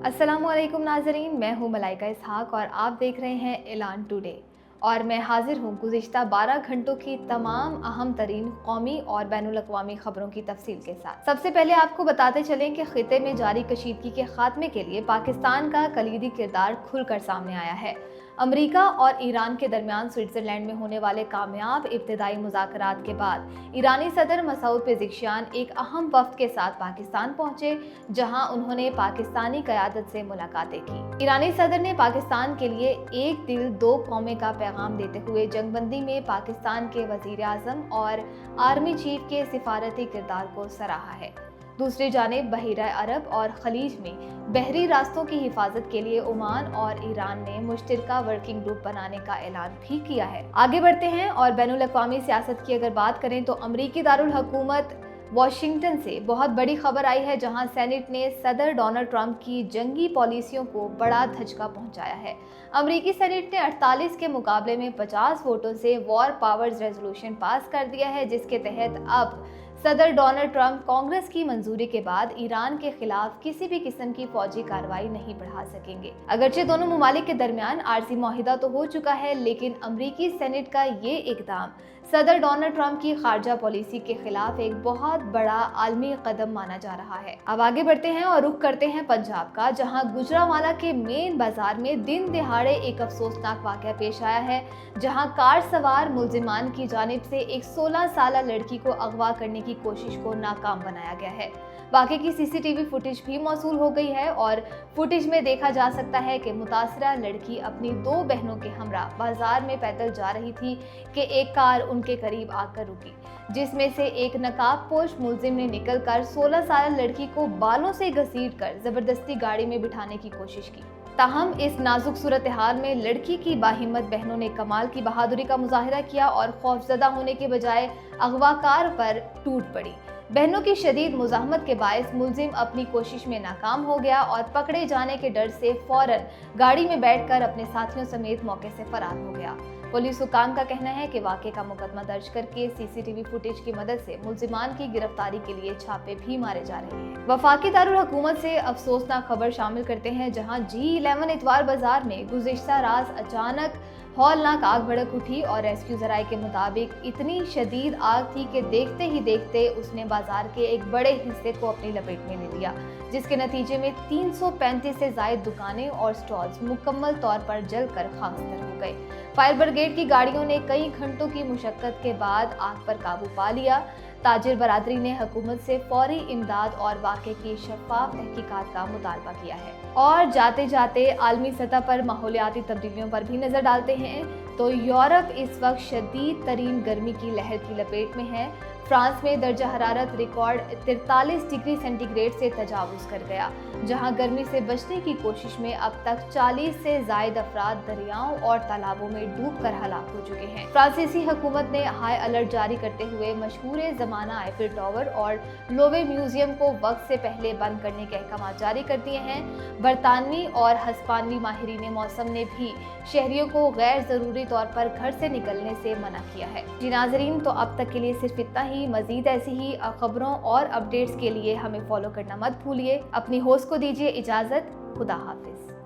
अस्सलामुअलैकुम नाज़रीन, मैं हूँ मलाइका इसहाक और आप देख रहे हैं ऐलान टुडे। और मैं हाजिर हूँ गुज़िश्ता 12 घंटों की तमाम अहम तरीन कौमी और बैनुल अक़वामी ख़बरों की तफसील के साथ। सबसे पहले आपको बताते चलें कि ख़िते में जारी कशीदगी के खात्मे के लिए पाकिस्तान का कलीदी किरदार खुलकर सामने आया है। अमरीका और ईरान के दरमियान स्विट्ज़रलैंड में होने वाले कामयाब इब्तिदाई मुज़ाकरात के बाद ईरानी सदर मसूद पेज़ेश्कियान एक अहम वफ़द के साथ पाकिस्तान पहुंचे, जहां उन्होंने पाकिस्तानी क़यादत से मुलाकातें की। ईरानी सदर ने पाकिस्तान के लिए एक दिल दो कौमें का पैगाम देते हुए जंगबंदी में पाकिस्तान के वज़ीर आज़म और आर्मी चीफ के सिफारती किरदार को सराहा है। दूसरी जानिब बहीरा अरब और खलीज में बहरी रास्तों की हिफाजत के लिए ओमान और ईरान ने मुश्तरका वर्किंग ग्रुप बनाने का ऐलान भी किया है। आगे बढ़ते हैं और बैनुल अक़वामी सियासत की अगर बात करें तो अमरीकी दारुल हुकूमत वाशिंगटन से बहुत बड़ी खबर आई है, जहां सेनेट ने सदर डोनाल्ड ट्रंप की जंगी पॉलिसियों को बड़ा धचका पहुंचाया है। अमरीकी सेनेट ने 48 के मुकाबले में 50 वोटों से वॉर पावर्स रेजोल्यूशन पास कर दिया है, जिसके तहत अब सदर डोनाल्ड ट्रंप कांग्रेस की मंजूरी के बाद ईरान के खिलाफ किसी भी किस्म की फौजी कार्रवाई नहीं बढ़ा सकेंगे। अगरचे दोनों ममालिक के दरमियान आरजी मुआहिदा तो हो चुका है, लेकिन अमरीकी सेनेट का ये इकदाम सदर डोनाल्ड ट्रंप की खारजा पॉलिसी के खिलाफ एक बहुत बड़ा आलमी कदम माना जा रहा है। अब आगे बढ़ते हैं और रुख करते हैं पंजाब का, जहां गुजरांवाला के मेन बाजार में दिन दिहाड़े एक अफसोसनाक वाकया पेश आया है, जहां कार सवार मुलजिमान की जानिब से एक 16 साल लड़की को अगवा करने की कोशिश को नाकाम बनाया गया है। वाकये की सीसीटीवी फुटेज भी मौसूल हो गई है और फुटेज में देखा जा सकता है कि मुतासरा लड़की अपनी दो बहनों के हमरा बाजार में पैदल जा रही थी कि एक कार उनके करीब आकर रुकी, जिसमें से एक नकाबपोश मुलजिम ने निकलकर 16 साल लड़की को बालों से घसीटकर जबरदस्ती गाड़ी में बिठाने की कोशिश की। ताहम इस नाजुक सूरत हाल में लड़की की बाहिम्मत बहनों ने कमाल की बहादुरी का मुजाहिरा किया और खौफजदा होने के बजाय अगवाकार पर टूट पड़ी। बहनों की शदीद मुज़ाहमत के बायस मुलजिम अपनी कोशिश में नाकाम हो गया और पकड़े जाने के डर से फौरन गाड़ी में बैठकर अपने साथियों समेत मौके से फरार हो गया। पुलिस हुकाम का कहना है कि वाक़े का मुकदमा दर्ज करके सीसीटीवी फुटेज की मदद से मुलजिमान की गिरफ्तारी के लिए छापे भी मारे जा रहे हैं। वफाकी दारुल हुकूमत से अफसोसनाक खबर शामिल करते हैं, जहां G11 इतवार बाजार में गुज़िश्ता रात अचानक हौलनाक आग भड़क उठी और रेस्क्यू ज़राए के मुताबिक इतनी शदीद आग थी कि देखते ही देखते उसने बाजार के एक बड़े हिस्से को अपनी लपेट में ले लिया, जिसके नतीजे में 335 से ज़ायद दुकानें और स्टॉल्स मुकम्मल तौर पर जलकर खाकस्तर हो गए। फायर ब्रिगेड की गाड़ियों ने कई घंटों की मुशक्कत के बाद आग पर काबू पा लिया। ताजिर बरादरी ने हुकूमत से फौरी इमदाद और वाक़े की शफाफ तहकीकात का मुतालबा किया है। और जाते जाते आलमी सतह पर माहौलियाती तब्दीलियों पर भी नज़र डालते हैं तो यूरोप इस वक्त शदीद तरीन गर्मी की लहर की लपेट में है। फ्रांस में दर्जा हरारत रिकॉर्ड 43 डिग्री सेंटीग्रेड से तजावुज़ कर गया, जहां गर्मी से बचने की कोशिश में अब तक 40 से ज़ायद अफराद दरियाओं और तालाबों में डूबकर हलाक हो चुके हैं। फ्रांसीसी हुकूमत ने हाई अलर्ट जारी करते हुए मशहूर ज़माना आईफिल टावर और लोवे म्यूजियम को वक्त से पहले बंद करने के अहकाम जारी कर दिए हैं। बरतानवी और हस्पानवी माहिरीन मौसम ने भी शहरियों को गैर ज़रूरी तौर पर घर से निकलने से मना किया है। जी नाज़रीन, तो अब तक के लिए सिर्फ इतना ही। मज़ीद ऐसी ही खबरों और अपडेट्स के लिए हमें फॉलो करना मत भूलिए। अपनी होस्ट को दीजिए इजाज़त। खुदा हाफिज़।